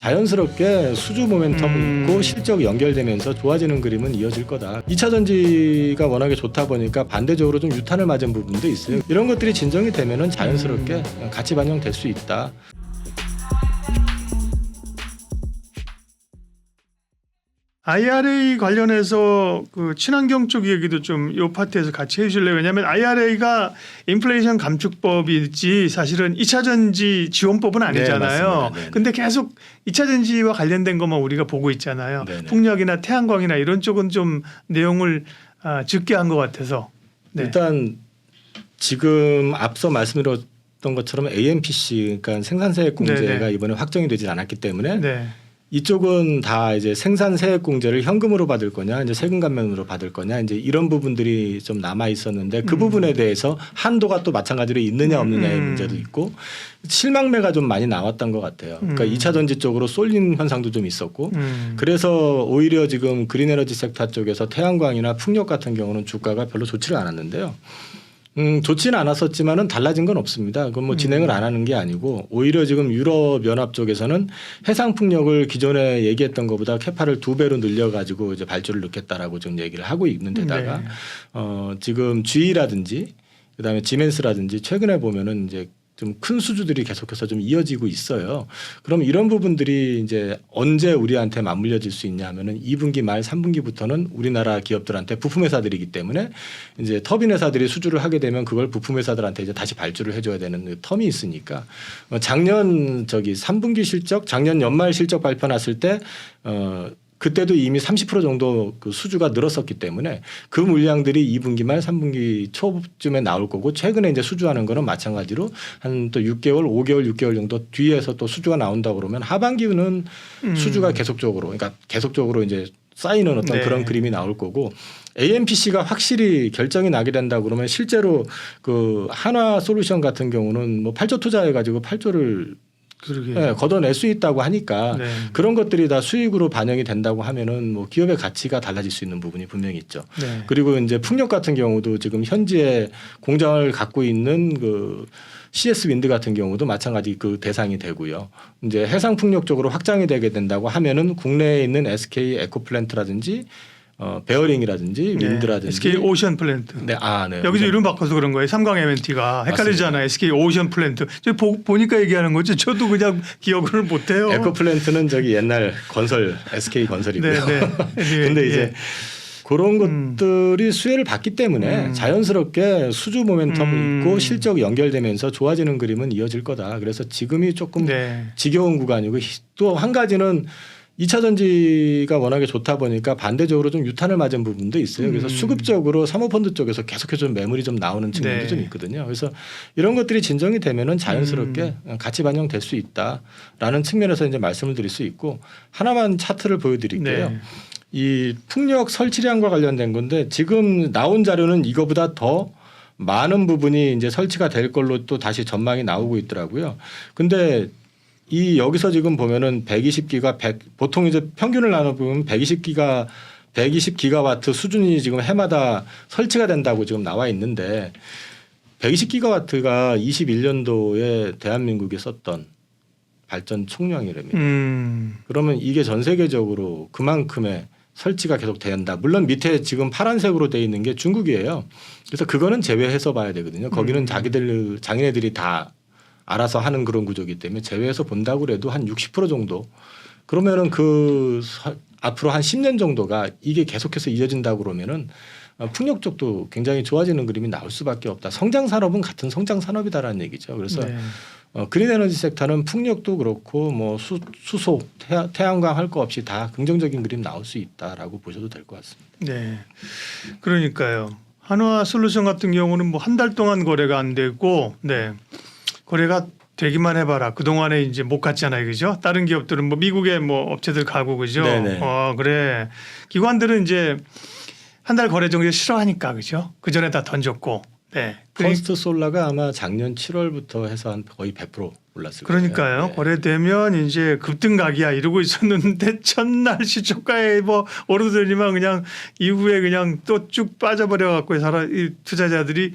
자연스럽게 수주 모멘텀이 있고 실적 연결되면서 좋아지는 그림은 이어질 거다. 2차 전지가 워낙에 좋다 보니까 반대적으로 좀 유탄을 맞은 부분도 있어요. 이런 것들이 진정이 되면은 자연스럽게 같이 반영될 수 있다. IRA 관련해서 그 친환경 쪽 얘기도 좀 이 파트에서 같이 해주실래요? 왜냐하면 IRA가 인플레이션 감축법이지 사실은 2차 전지 지원법은 아니잖아요. 네, 근데 계속 2차 전지와 관련된 것만 우리가 보고 있잖아요. 네네. 풍력이나 태양광이나 이런 쪽은 좀 내용을 적게 한 것 같아서. 네. 일단 지금 앞서 말씀드렸던 것처럼 AMPC, 그러니까 생산세액 공제가 네네. 이번에 확정이 되지 않았기 때문에 네. 이쪽은 다 이제 생산세액 공제를 현금으로 받을 거냐, 이제 세금 감면으로 받을 거냐, 이제 이런 부분들이 좀 남아 있었는데 그 부분에 대해서 한도가 또 마찬가지로 있느냐 없느냐의 문제도 있고 실망매가 좀 많이 나왔던 것 같아요. 그러니까 2차 전지 쪽으로 쏠린 현상도 좀 있었고 그래서 오히려 지금 그린에너지 섹터 쪽에서 태양광이나 풍력 같은 경우는 주가가 별로 좋지를 않았는데요. 좋지는 않았었지만은 달라진 건 없습니다. 그건 뭐 진행을 안 하는 게 아니고 오히려 지금 유럽 연합 쪽에서는 해상 풍력을 기존에 얘기했던 것보다 캐파를 2배로 늘려가지고 이제 발주를 넣겠다라고 지금 얘기를 하고 있는 데다가 네. 지금 GE라든지 그다음에 지멘스라든지 최근에 보면은 이제 좀 큰 수주들이 계속해서 좀 이어지고 있어요. 그럼 이런 부분들이 이제 언제 우리한테 맞물려질 수 있냐 하면은 2분기 말 3분기부터는 우리나라 기업들한테 부품 회사들이기 때문에 이제 터빈 회사들이 수주를 하게 되면 그걸 부품 회사들한테 이제 다시 발주를 해줘야 되는 그 텀이 있으니까 작년 3분기 실적, 작년 연말 실적 발표 났을 때 그때도 이미 30% 정도 그 수주가 늘었었기 때문에 그 물량들이 2분기 말 3분기 초쯤에 나올 거고 최근에 이제 수주하는 거는 마찬가지로 한 또 6개월, 5개월, 6개월 정도 뒤에서 또 수주가 나온다 그러면 하반기는 수주가 계속적으로 그러니까 계속적으로 이제 쌓이는 어떤 네. 그런 그림이 나올 거고 AMPC가 확실히 결정이 나게 된다 그러면 실제로 그 한화 솔루션 같은 경우는 뭐 8조 투자해 가지고 8조를 그러게. 네, 걷어낼 수 있다고 하니까 네. 그런 것들이 다 수익으로 반영이 된다고 하면은 뭐 기업의 가치가 달라질 수 있는 부분이 분명히 있죠. 네. 그리고 이제 풍력 같은 경우도 지금 현지에 공장을 갖고 있는 그 CS 윈드 같은 경우도 마찬가지 그 대상이 되고요. 이제 해상 풍력 쪽으로 확장이 되게 된다고 하면은 국내에 있는 SK 에코플랜트라든지 베어링이라든지 윈드라든지 SK 오션 플랜트. 네, 네. 여기서 이름 바꿔서 그런 거예요. 삼강 MNT가 헷갈리잖아요. SK 오션 플랜트. 저 보니까 얘기하는 거죠. 저도 그냥 기억을 못해요. 에코플랜트는 저기 옛날 건설 SK 건설이고요. 네, 네. 근데 예. 이제 그런 것들이 수혜를 받기 때문에 자연스럽게 수주 모멘텀이 있고 실적 연결되면서 좋아지는 그림은 이어질 거다. 그래서 지금이 조금 네. 지겨운 구간이고 또 한 가지는 2차 전지가 워낙에 좋다 보니까 반대적으로 좀 유탄을 맞은 부분도 있어요. 그래서 수급적으로 사모펀드 쪽에서 계속해서 좀 매물이 좀 나오는 측면도 네. 좀 있거든요. 그래서 이런 것들이 진정이 되면은 자연스럽게 같이 반영될 수 있다라는 측면에서 이제 말씀을 드릴 수 있고 하나만 차트를 보여드릴게요. 네. 이 풍력 설치량과 관련된 건데 지금 나온 자료는 이거보다 더 많은 부분이 이제 설치가 될 걸로 또 다시 전망이 나오고 있더라고요. 근데 이 여기서 지금 보면은 120기가 보통 이제 평균을 나눠보면 120기가와트 수준이 지금 해마다 설치가 된다고 지금 나와 있는데 120기가와트가 21년도에 대한민국이 썼던 발전 총량이랍니다. 그러면 이게 전 세계적으로 그만큼의 설치가 계속 된다. 물론 밑에 지금 파란색으로 돼 있는 게 중국이에요. 그래서 그거는 제외해서 봐야 되거든요. 거기는 자기네들이 다 알아서 하는 그런 구조이기 때문에 제외해서 본다고 그래도 한 60% 정도 그러면은 앞으로 한 10년 정도가 이게 계속해서 이어진다고 그러면은 풍력 쪽도 굉장히 좋아지는 그림이 나올 수밖에 없다. 성장 산업은 같은 성장 산업이다라는 얘기죠. 그래서 네. 그린 에너지 섹터는 풍력도 그렇고 뭐 수소, 태양광 할 거 없이 다 긍정적인 그림 나올 수 있다라고 보셔도 될 것 같습니다. 네. 그러니까요. 한화 솔루션 같은 경우는 뭐 한 달 동안 거래가 안 되고, 네. 거래가 되기만 해봐라. 그 동안에 이제 못 갔잖아요, 그죠? 다른 기업들은 뭐 미국에 뭐 업체들 가고 그죠? 네네. 그래. 기관들은 이제 한 달 거래 정도 싫어하니까 그죠? 그 전에 다 던졌고, 네. 커스트 솔라가 아마 작년 7월부터 해서 한 거의 100% 올랐을 거예요. 그러니까요. 네. 거래되면 이제 급등각이야 이러고 있었는데 첫날 시초가에 뭐 오르더니만 그냥 이후에 그냥 또 쭉 빠져버려 갖고 이 투자자들이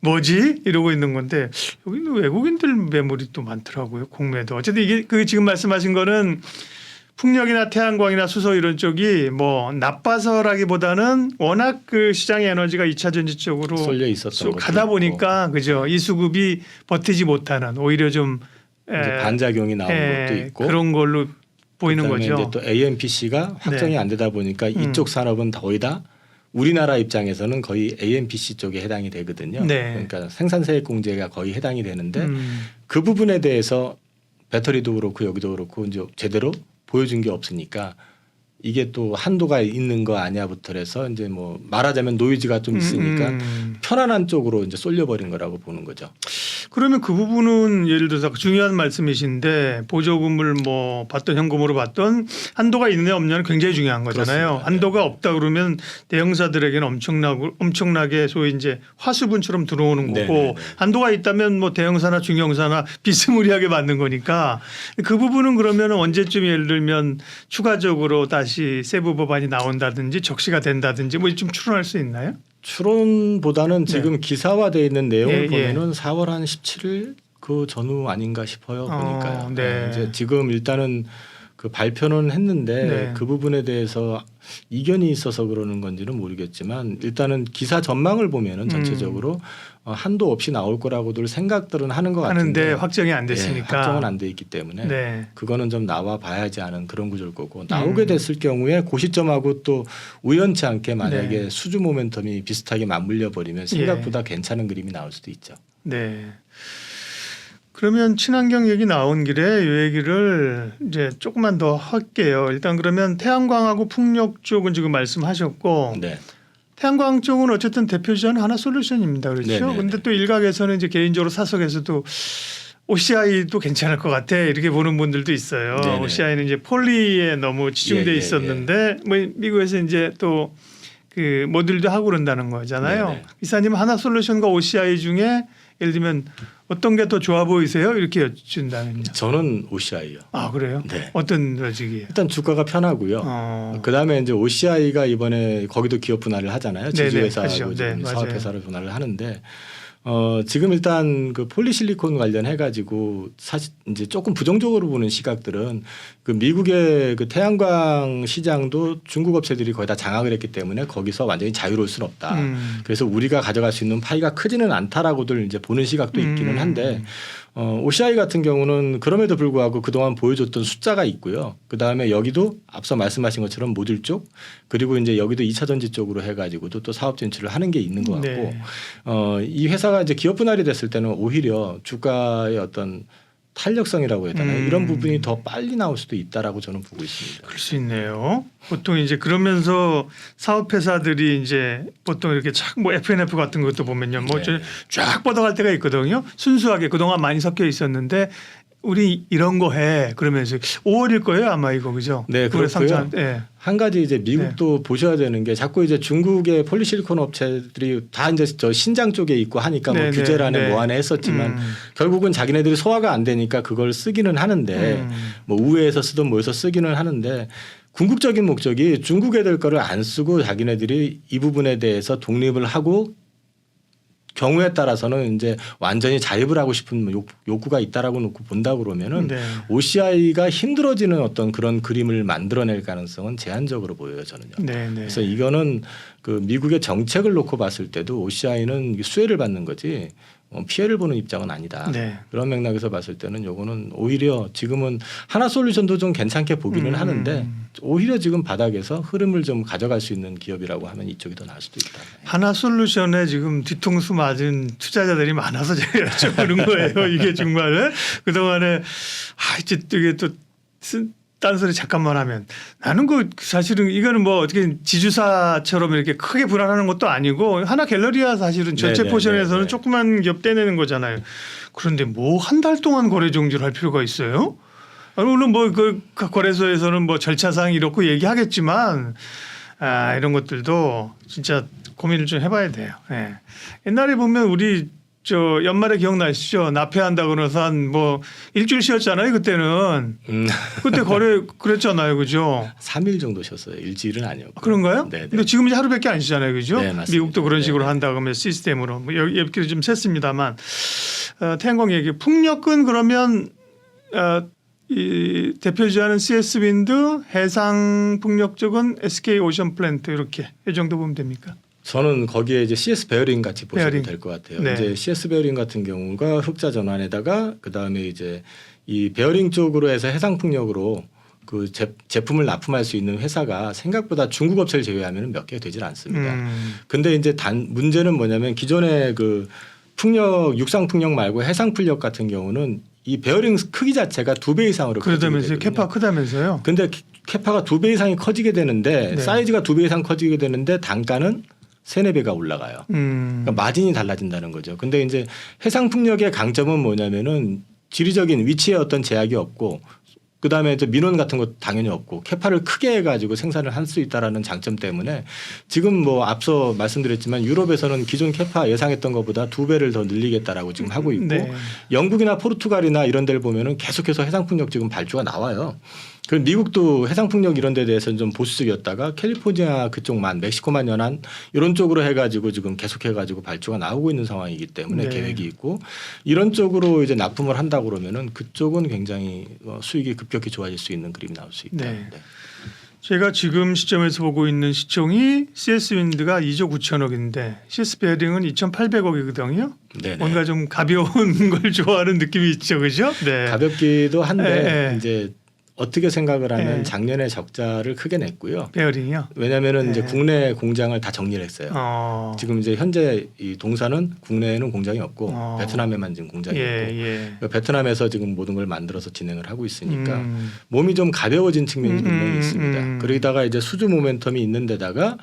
뭐지 이러고 있는 건데 여기는 외국인들 매물이 또 많더라고요. 공매도. 어쨌든 이게 그 지금 말씀하신 거는 풍력이나 태양광이나 수소 이런 쪽이 뭐 나빠서라기보다는 워낙 그 시장의 에너지가 2차 전지 쪽으로 쏠려 있었던 것도 가다 있고. 보니까 그죠. 이 수급이 버티지 못하는 오히려 좀 이제 반작용이 나온 것도 있고 그런 걸로 보이는 그다음에 거죠. 이제 또 AMPC가 확정이 네. 안 되다 보니까 이쪽 산업은 거의 다 우리나라 입장에서는 거의 AMPC 쪽에 해당이 되거든요. 네. 그러니까 생산세액 공제가 거의 해당이 되는데 그 부분에 대해서 배터리도 그렇고 여기도 그렇고 이제 제대로 보여준 게 없으니까 이게 또 한도가 있는 거 아니야부터 해서 이제 뭐 말하자면 노이즈가 좀 있으니까 편안한 쪽으로 이제 쏠려버린 거라고 보는 거죠. 그러면 그 부분은 예를 들어서 중요한 말씀이신데 보조금을 뭐 받던 현금으로 받던 한도가 있느냐 없느냐는 굉장히 중요한 거잖아요. 그렇습니다. 한도가 없다 그러면 대형사들에게는 엄청나게 소위 이제 화수분처럼 들어오는 거고 네네네. 한도가 있다면 뭐 대형사나 중형사나 비스무리하게 받는 거니까 그 부분은 그러면 언제쯤 예를 들면 추가적으로 다시 세부 법안이 나온다든지 적시가 된다든지 뭐 좀 추론할 수 있나요? 추론보다는 지금 기사화되어 있는 내용을 예, 예. 보면은 4월 한 17일 그 전후 아닌가 싶어요. 보니까요. 네. 이제 지금 일단은 그 발표는 했는데 네. 그 부분에 대해서 이견이 있어서 그러는 건지는 모르겠지만 일단은 기사 전망을 보면은 전체적으로 한도 없이 나올 거라고들 생각들은 하는 것 같은데 하는데 확정이 안 예, 됐으니까. 확정은 안 돼 있기 때문에 네. 그거는 좀 나와 봐야지 하는 그런 구조일 거고 나오게 됐을 경우에 그 시점하고 또 우연치 않게 만약에 네. 수주 모멘텀이 비슷하게 맞물려 버리면 생각보다 괜찮은 그림이 나올 수도 있죠. 네. 그러면 친환경 얘기 나온 길에 이 얘기를 이제 조금만 더 할게요. 일단 그러면 태양광하고 풍력 쪽은 지금 말씀하셨고 네. 태양광 쪽은 어쨌든 대표주자는 하나솔루션입니다. 그렇죠. 네네네. 그런데 또 일각에서는 이제 개인적으로 사석에서도 OCI도 괜찮을 것 같아 이렇게 보는 분들도 있어요. 네네. OCI는 이제 폴리에 너무 치중돼 예, 예, 있었는데 뭐 미국에서 이제 또 그 모듈도 하고 그런다는 거잖아요. 네네. 이사님 하나솔루션과 OCI 중에 예를 들면 어떤 게 더 좋아 보이세요? 이렇게 여쭌다면요. 저는 OCI요. 아 그래요? 네. 어떤 로직이에요? 일단 주가가 편하고요. 그다음에 이제 OCI가 이번에 거기도 기업 분할을 하잖아요. 네네, 제조회사하고 하죠. 네, 지금 맞아요. 사업회사를 분할을 하는데 지금 일단 그 폴리실리콘 관련해 가지고 사실 이제 조금 부정적으로 보는 시각들은 그 미국의 그 태양광 시장도 중국 업체들이 거의 다 장악을 했기 때문에 거기서 완전히 자유로울 수는 없다. 그래서 우리가 가져갈 수 있는 파이가 크지는 않다라고들 이제 보는 시각도 있기는 한데 OCI 같은 경우는 그럼에도 불구하고 그동안 보여줬던 숫자가 있고요. 그다음에 여기도 앞서 말씀하신 것처럼 모듈 쪽 그리고 이제 여기도 2차 전지 쪽으로 해가지고도 또 사업 진출을 하는 게 있는 것 같고 네. 이 회사가 이제 기업 분할이 됐을 때는 오히려 주가의 어떤 탄력성이라고 해야 되나요? 이런 부분이 더 빨리 나올 수도 있다라고 저는 보고 있습니다. 그럴 수 있네요. 보통 이제 그러면서 사업회사들이 이제 보통 이렇게 쫙뭐 FNF 같은 것도 보면요. 뭐 네. 쫙 뻗어갈 때가 있거든요. 순수하게 그동안 많이 섞여 있었는데 우리 이런 거 해. 그러면서 5월일 거예요. 아마 이거 그죠? 네, 올해 그렇고요. 상장- 예. 한 가지 이제 미국도 보셔야 되는 게 자꾸 이제 중국의 폴리실리콘 업체들이 다 이제 저 신장 쪽에 있고 하니까 뭐 네, 규제란에 네. 뭐 안에 했었지만 결국은 자기네들이 소화가 안 되니까 그걸 쓰기는 하는데 뭐 우회해서 쓰든 뭐해서 쓰기는 하는데 궁극적인 목적이 중국 애들 거를 안 쓰고 자기네들이 이 부분에 대해서 독립을 하고 경우에 따라서는 이제 완전히 자립을 하고 싶은 욕구가 있다라고 놓고 본다 그러면은 네. OCI가 힘들어지는 어떤 그런 그림을 만들어낼 가능성은 제한적으로 보여요 저는요. 네, 네. 그래서 이거는 그 미국의 정책을 놓고 봤을 때도 OCI는 수혜를 받는 거지 피해를 보는 입장은 아니다. 네. 그런 맥락에서 봤을 때는 요거는 오히려 지금은 하나솔루션도 좀 괜찮게 보기는 하는데 오히려 지금 바닥에서 흐름을 좀 가져갈 수 있는 기업이라고 하면 이쪽이 더 나을 수도 있다. 하나솔루션에 지금 뒤통수 맞은 투자자들이 많아서 제가 여쭤보는 거예요. 이게 정말 그동안에 이제 이게 또 딴소리 잠깐만 하면 나는 그 사실은 이거는 뭐 어떻게 지주사처럼 이렇게 크게 불안하는 것도 아니고 하나 갤러리아 사실은 전체 네네, 포션에서는 네네. 조그만 기업 떼내는 거잖아요. 그런데 뭐 한 달 동안 거래 정지를 할 필요가 있어요? 아니, 물론 뭐 그 거래소에서는 뭐 절차상 이렇고 얘기하겠지만 이런 것들도 진짜 고민을 좀 해봐야 돼요. 예. 옛날에 보면 우리 저 연말에 기억나시죠? 납회한다 그러면서 한 뭐 일주일 쉬었잖아요. 그때는 그때 거래 그랬잖아요, 그죠? 3일 정도 쉬었어요. 일주일은 아니었고. 그런가요? 네. 근데 지금 이제 하루밖에 안 쉬잖아요, 그죠? 네, 맞습니다. 미국도 그런 식으로 네. 한다 그러면 시스템으로 뭐 여기를 좀 셌습니다만 태양광 얘기 풍력은 그러면 이 대표주자는 CS 윈드, 해상 풍력 쪽은 SK 오션 플랜트 이렇게 이 정도 보면 됩니까? 저는 거기에 이제 CS 베어링 같이 보셔도 베어링. 될 것 같아요. 네. 이제 CS 베어링 같은 경우가 흑자 전환에다가 그 다음에 이제 이 베어링 쪽으로 해서 해상 풍력으로 그 제품을 납품할 수 있는 회사가 생각보다 중국 업체를 제외하면 몇 개 되질 않습니다. 근데 이제 문제는 뭐냐면 기존의 그 풍력 육상 풍력 말고 해상 풍력 같은 경우는 이 베어링 크기 자체가 2배 이상으로 그러다면서요? 커지게 캐파 되거든요. 크다면서요? 근데 캐파가 2배 이상이 커지게 되는데 네. 사이즈가 2배 이상 커지게 되는데 단가는 3-4배가 올라가요. 그러니까 마진이 달라진다는 거죠. 근데 이제 해상 풍력의 강점은 뭐냐면은 지리적인 위치에 어떤 제약이 없고 그다음에 민원 같은 거 당연히 없고 캐파를 크게 해가지고 생산을 할 수 있다라는 장점 때문에 지금 뭐 앞서 말씀드렸지만 유럽에서는 기존 캐파 예상했던 것보다 2배를 더 늘리겠다라고 지금 하고 있고 네. 영국이나 포르투갈이나 이런 데를 보면은 계속해서 해상풍력 지금 발주가 나와요. 그리고 미국도 해상풍력 이런 데 대해서는 좀 보수적이었다가 캘리포니아 그쪽만 멕시코만 연안 이런 쪽으로 해가지고 지금 계속해가지고 발주가 나오고 있는 상황이기 때문에 네. 계획이 있고 이런 쪽으로 이제 납품을 한다고 그러면은 그쪽은 굉장히 수익이 급격히 좋아질 수 있는 그림이 나올 수 있다. 네. 제가 지금 시점에서 보고 있는 시총이 CS 윈드가 2조 9천억인데 CS 베어링은 2,800억이거든요. 네네. 뭔가 좀 가벼운 걸 좋아하는 느낌이 있죠, 그죠? 네. 가볍기도 한데 네. 이제 어떻게 생각을 하면 네. 작년에 적자를 크게 냈고요. 베어링이요. 왜냐하면 네. 이제 국내 공장을 다 정리를 했어요. 지금 이제 현재 이 동사는 국내에는 공장이 없고 베트남에만 지금 공장이 있고 베트남에서 지금 모든 걸 만들어서 진행을 하고 있으니까 몸이 좀 가벼워진 측면이 분명히 있습니다. 그러다가 이제 수주 모멘텀이 있는 데다가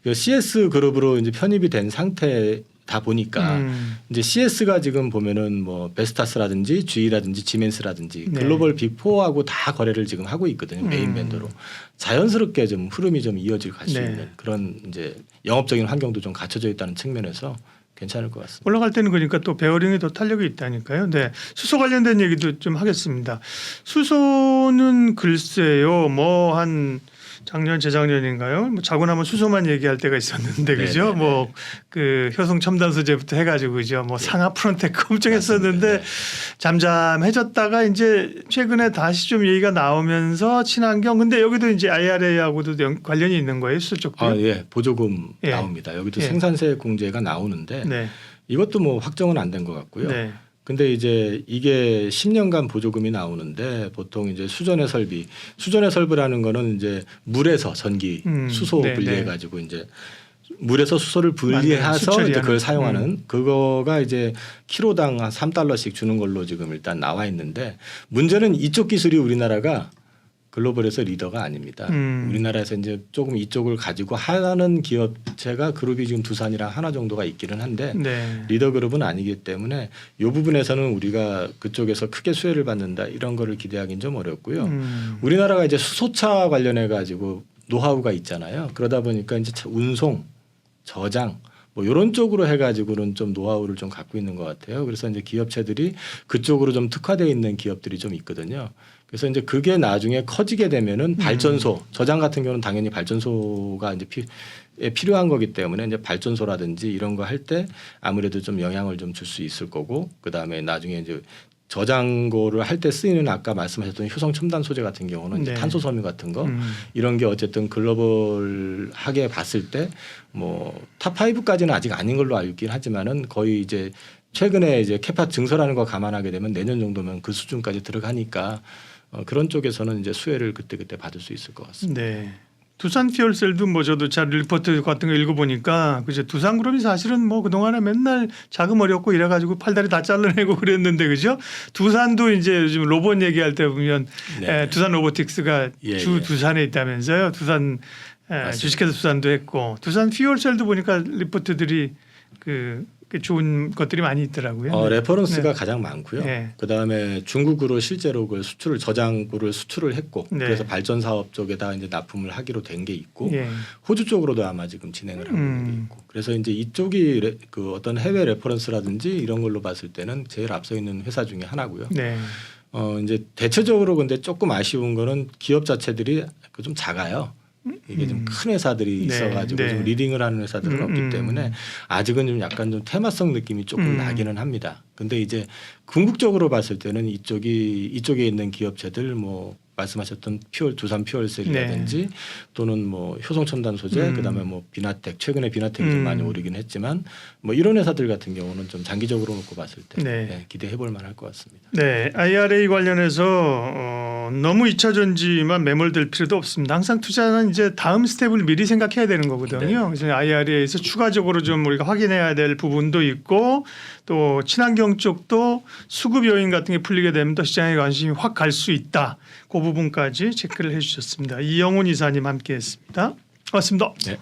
그 CS 그룹으로 이제 편입이 된 상태다 보니까 이제 CS가 지금 보면은 뭐 베스타스라든지 GE라든지 지멘스라든지 네. 글로벌 빅4하고 다 거래를 지금 하고 있거든요. 메인 밴더로. 자연스럽게 좀 흐름이 좀 이어질 갈 수 네. 있는 그런 이제 영업적인 환경도 좀 갖춰져 있다는 측면에서 괜찮을 것 같습니다. 올라갈 때는 그러니까 또 베어링이 더 탄력이 있다니까요. 네. 수소 관련된 얘기도 좀 하겠습니다. 수소는 글쎄요. 뭐 한 작년 재작년인가요? 뭐 자고 나면 수소만 얘기할 때가 있었는데 그죠? 네네네. 뭐 그 효성 첨단 소재부터 해가지고 그죠? 뭐 상하 프론테크 엄청 했었는데 네. 잠잠해졌다가 이제 최근에 다시 좀 얘기가 나오면서 친환경 근데 여기도 이제 IRA하고도 관련이 있는 거예요 수소 쪽도. 아, 예. 보조금 예. 나옵니다. 여기도 예. 생산세 공제가 나오는데 네. 이것도 뭐 확정은 안 된 것 같고요. 네. 근데 이제 이게 10년간 보조금이 나오는데 보통 이제 수전의 설비라는 거는 이제 물에서 전기 수소 네, 분리해 네. 가지고 이제 물에서 수소를 분리해서 수처리하는. 이제 그걸 사용하는 그거가 이제 키로당 한 3달러씩 주는 걸로 지금 일단 나와 있는데 문제는 이쪽 기술이 우리나라가 글로벌에서 리더가 아닙니다. 우리나라에서 이제 조금 이쪽을 가지고 하는 기업체가 그룹이 지금 두산이랑 하나 정도가 있기는 한데 네. 리더 그룹은 아니기 때문에 이 부분에서는 우리가 그쪽에서 크게 수혜를 받는다 이런 거를 기대하기는 좀 어렵고요. 우리나라가 이제 수소차 관련해 가지고 노하우가 있잖아요. 그러다 보니까 이제 운송, 저장 뭐 이런 쪽으로 해가지고는 좀 노하우를 좀 갖고 있는 것 같아요. 그래서 이제 기업체들이 그쪽으로 좀 특화되어 있는 기업들이 좀 있거든요. 그래서 이제 그게 나중에 커지게 되면은 발전소, 저장 같은 경우는 당연히 발전소가 이제 필요한 거기 때문에 이제 발전소라든지 이런 거 할 때 아무래도 좀 영향을 좀 줄 수 있을 거고 그 다음에 나중에 이제 저장고를 할 때 쓰이는 아까 말씀하셨던 효성 첨단 소재 같은 경우는 이제 네. 탄소 섬유 같은 거 이런 게 어쨌든 글로벌하게 봤을 때 뭐 탑 5까지는 아직 아닌 걸로 알고 있긴 하지만은 거의 이제 최근에 이제 캐파 증설하는 거 감안하게 되면 내년 정도면 그 수준까지 들어가니까 그런 쪽에서는 이제 수혜를 그때 받을 수 있을 것 같습니다. 네. 두산 퓨얼셀도 뭐 저도 잘 리포트 같은 거 읽어보니까 그죠 두산그룹이 사실은 뭐 그동안에 맨날 자금 어렵고 이래가지고 팔다리 다 잘라내고 그랬는데 그죠 두산도 이제 요즘 로봇 얘기할 때 보면 네. 두산 로보틱스가 예, 주 예. 두산에 있다면서요 두산 주식회사 두산도 했고 두산 퓨얼셀도 보니까 리포트들이 그 좋은 것들이 많이 있더라고요. 네. 레퍼런스가 네. 가장 많고요. 네. 그다음에 중국으로 실제로 그 저장고를 수출을 했고 네. 그래서 발전 사업 쪽에다 이제 납품을 하기로 된 게 있고 예. 호주 쪽으로도 아마 지금 진행을 하고 있는 게 있고 그래서 이제 이쪽이 그 어떤 해외 레퍼런스라든지 이런 걸로 봤을 때는 제일 앞서 있는 회사 중에 하나고요. 네. 이제 대체적으로 근데 조금 아쉬운 거는 기업 자체들이 좀 작아요. 이게 좀 큰 회사들이 네, 있어가지고 네. 좀 리딩을 하는 회사들은 없기 때문에 아직은 좀 약간 좀 테마성 느낌이 조금 나기는 합니다. 근데 이제 궁극적으로 봤을 때는 이쪽에 있는 기업체들 뭐 말씀하셨던 두산 퓨얼셀이라든지 또는 뭐 효성첨단 소재 그다음에 뭐 비나텍 최근에 비나텍이 좀 많이 오르긴 했지만 뭐 이런 회사들 같은 경우는 좀 장기적으로 놓고 봤을 때 네. 기대해 볼 만할 것 같습니다. 네, IRA 관련해서 너무 2차 전지만 매몰될 필요도 없습니다. 항상 투자는 이제 다음 스텝을 미리 생각해야 되는 거거든요. 그래서 IRA에서 추가적으로 좀 우리가 확인해야 될 부분도 있고 또 친환경 쪽도 수급 요인 같은 게 풀리게 되면 또 시장에 관심이 확 갈 수 있다. 그 부분까지 체크를 해주셨습니다. 이영훈 이사님 함께했습니다. 고맙습니다. 네.